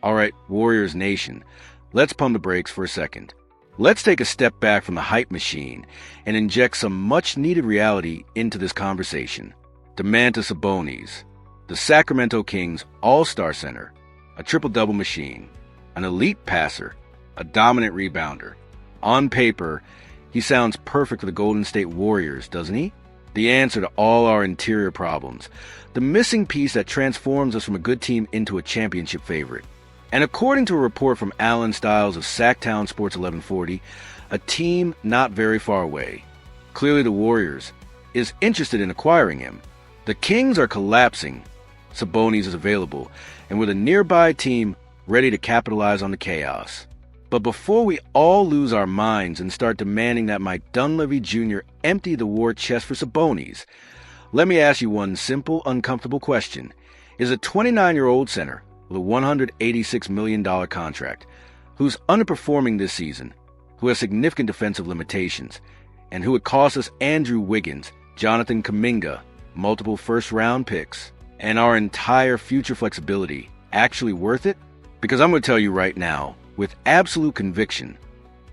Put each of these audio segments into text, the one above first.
All right, Warriors Nation, let's pump the brakes for a second. Let's take a step back from the hype machine and inject some much-needed reality into this conversation. Domantas Sabonis, the Sacramento Kings All-Star center, a triple-double machine, an elite passer, a dominant rebounder. On paper, he sounds perfect for the Golden State Warriors, doesn't he? The answer to all our interior problems, the missing piece that transforms us from a good team into a championship favorite. And according to a report from Alan Stiles of Sacktown Sports 1140, a team not very far away, clearly the Warriors, is interested in acquiring him. The Kings are collapsing. Sabonis is available, and with a nearby team ready to capitalize on the chaos. But before we all lose our minds and start demanding that Mike Dunleavy Jr. empty the war chest for Sabonis, let me ask you one simple, uncomfortable question. Is a 29-year-old center with a $186 million contract, who's underperforming this season, who has significant defensive limitations, and who would cost us Andrew Wiggins, Jonathan Kuminga, multiple first-round picks, and our entire future flexibility, actually worth it? Because I'm going to tell you right now, with absolute conviction,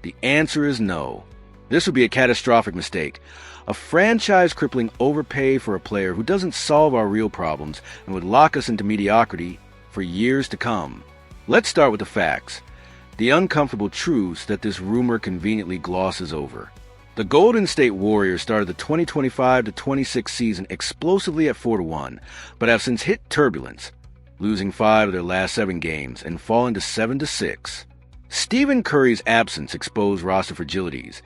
the answer is no. This would be a catastrophic mistake, a franchise-crippling overpay for a player who doesn't solve our real problems and would lock us into mediocrity for years to come. Let's start with the facts, the uncomfortable truths that this rumor conveniently glosses over. The Golden State Warriors started the 2025-26 season explosively at 4-1, but have since hit turbulence, losing 5 of their last 7 games and falling to 7-6. Stephen Curry's absence exposed roster fragilities,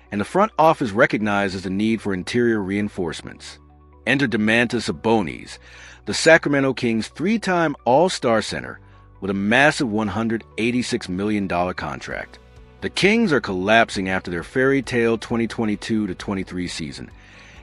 and the front office recognizes the need for interior reinforcements. Enter Domantas Sabonis, the Sacramento Kings 3-time All-Star center with a massive $186 million contract. The Kings are collapsing after their fairy tale 2022-23 season,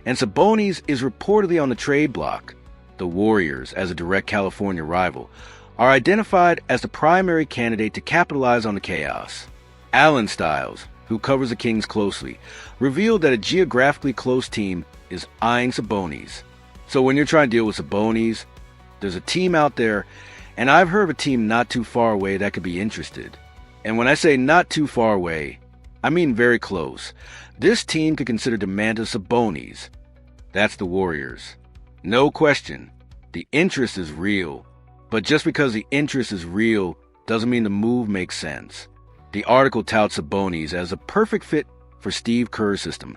and Sabonis is reportedly on the trade block. The Warriors, as a direct California rival, are identified as the primary candidate to capitalize on the chaos. Alan Stiles, who covers the Kings closely, revealed that a geographically close team is eyeing Sabonis. So when you're trying to deal with Sabonis, there's a team out there, and I've heard of a team not too far away that could be interested. And when I say not too far away, I mean very close. This team could consider Domantas Sabonis. That's the Warriors. No question, the interest is real. But just because the interest is real doesn't mean the move makes sense. The article touts Sabonis as a perfect fit for Steve Kerr's system,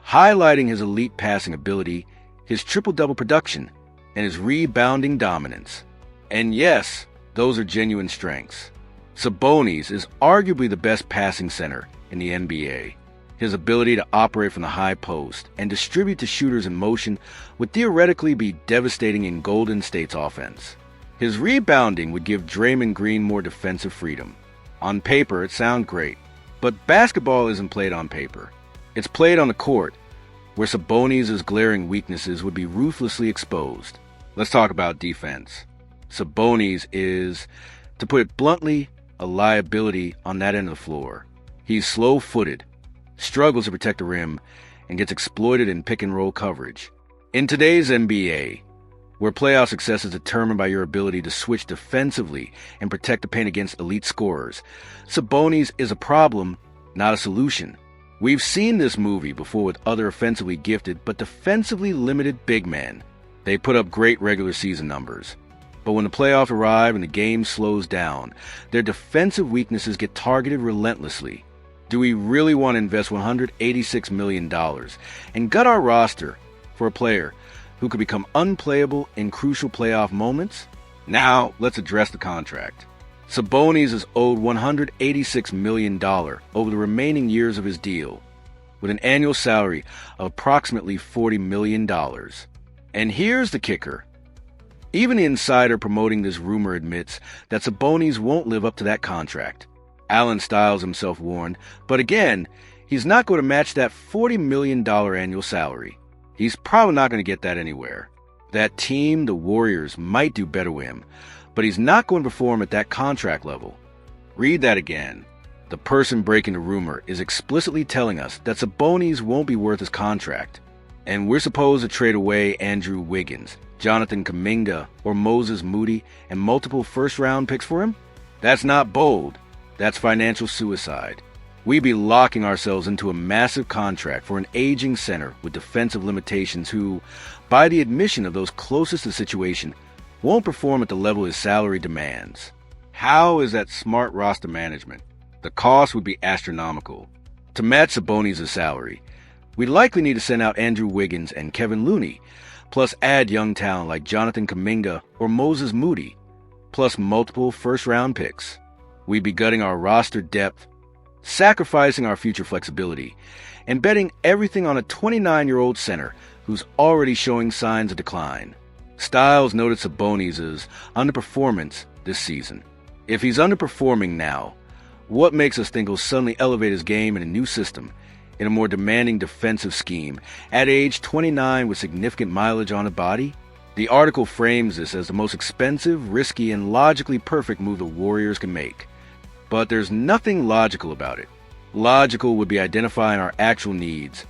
highlighting his elite passing ability, his triple-double production, and his rebounding dominance. And yes, those are genuine strengths. Sabonis is arguably the best passing center in the NBA. His ability to operate from the high post and distribute to shooters in motion would theoretically be devastating in Golden State's offense. His rebounding would give Draymond Green more defensive freedom. On paper, it sounds great, but basketball isn't played on paper. It's played on the court, where Sabonis' glaring weaknesses would be ruthlessly exposed. Let's talk about defense. Sabonis is, to put it bluntly, a liability on that end of the floor. He's slow-footed, struggles to protect the rim, and gets exploited in pick-and-roll coverage. In today's NBA, where playoff success is determined by your ability to switch defensively and protect the paint against elite scorers, Sabonis is a problem, not a solution. We've seen this movie before with other offensively gifted but defensively limited big men. They put up great regular season numbers. But when the playoffs arrive and the game slows down, their defensive weaknesses get targeted relentlessly. Do we really want to invest $186 million and gut our roster for a player who could become unplayable in crucial playoff moments? Now, let's address the contract. Sabonis is owed $186 million over the remaining years of his deal, with an annual salary of approximately $40 million. And here's the kicker. Even the insider promoting this rumor admits that Sabonis won't live up to that contract. Alan Stiles himself warned, but again, he's not going to match that $40 million annual salary. He's probably not going to get that anywhere. That team, the Warriors, might do better with him, but he's not going to perform at that contract level. Read that again. The person breaking the rumor is explicitly telling us that Sabonis won't be worth his contract, and we're supposed to trade away Andrew Wiggins, Jonathan Kuminga, or Moses Moody and multiple first-round picks for him? That's not bold. That's financial suicide. We'd be locking ourselves into a massive contract for an aging center with defensive limitations who, by the admission of those closest to the situation, won't perform at the level his salary demands. How is that smart roster management? The cost would be astronomical. To match Sabonis' salary, we'd likely need to send out Andrew Wiggins and Kevin Looney, plus add young talent like Jonathan Kuminga or Moses Moody, plus multiple first-round picks. We'd be gutting our roster depth, sacrificing our future flexibility, and betting everything on a 29-year-old center who's already showing signs of decline. Styles noted Sabonis' underperformance this season. If he's underperforming now, what makes us think he'll suddenly elevate his game in a new system, in a more demanding defensive scheme, at age 29 with significant mileage on a body? The article frames this as the most expensive, risky, and logically perfect move the Warriors can make. But there's nothing logical about it. Logical would be identifying our actual needs: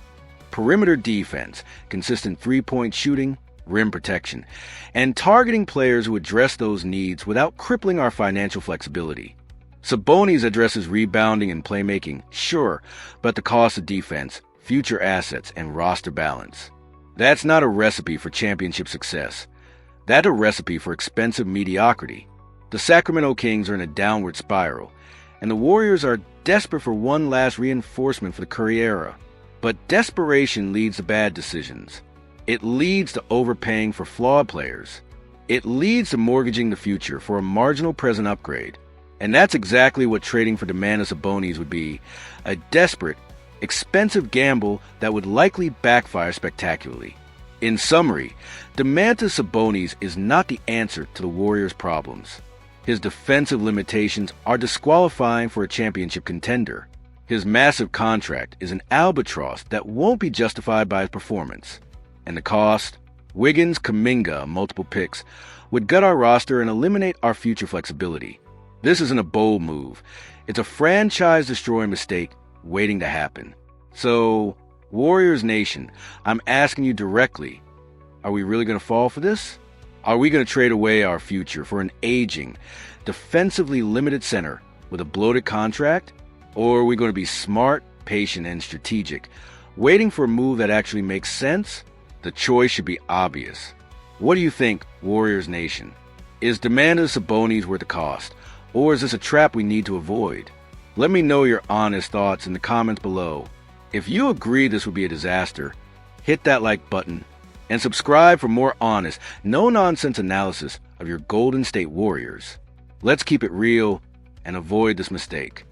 perimeter defense, consistent three-point shooting, rim protection, and targeting players who address those needs without crippling our financial flexibility. Sabonis addresses rebounding and playmaking, sure, but at the cost of defense, future assets, and roster balance. That's not a recipe for championship success. That's a recipe for expensive mediocrity. The Sacramento Kings are in a downward spiral, and the Warriors are desperate for one last reinforcement for the Curry era. But desperation leads to bad decisions. It leads to overpaying for flawed players. It leads to mortgaging the future for a marginal present upgrade. And that's exactly what trading for Domantas Sabonis would be: a desperate, expensive gamble that would likely backfire spectacularly. In summary, Domantas Sabonis is not the answer to the Warriors' problems. His defensive limitations are disqualifying for a championship contender. His massive contract is an albatross that won't be justified by his performance. And the cost? Wiggins, Kuminga, multiple picks, would gut our roster and eliminate our future flexibility. This isn't a bold move. It's a franchise-destroying mistake waiting to happen. So, Warriors Nation, I'm asking you directly, are we really going to fall for this? Are we going to trade away our future for an aging, defensively limited center with a bloated contract? Or are we going to be smart, patient, and strategic, waiting for a move that actually makes sense? The choice should be obvious. What do you think, Warriors Nation? Is Domantas Sabonis worth the cost? Or is this a trap we need to avoid? Let me know your honest thoughts in the comments below. If you agree this would be a disaster, hit that like button and subscribe for more honest, no-nonsense analysis of your Golden State Warriors. Let's keep it real and avoid this mistake.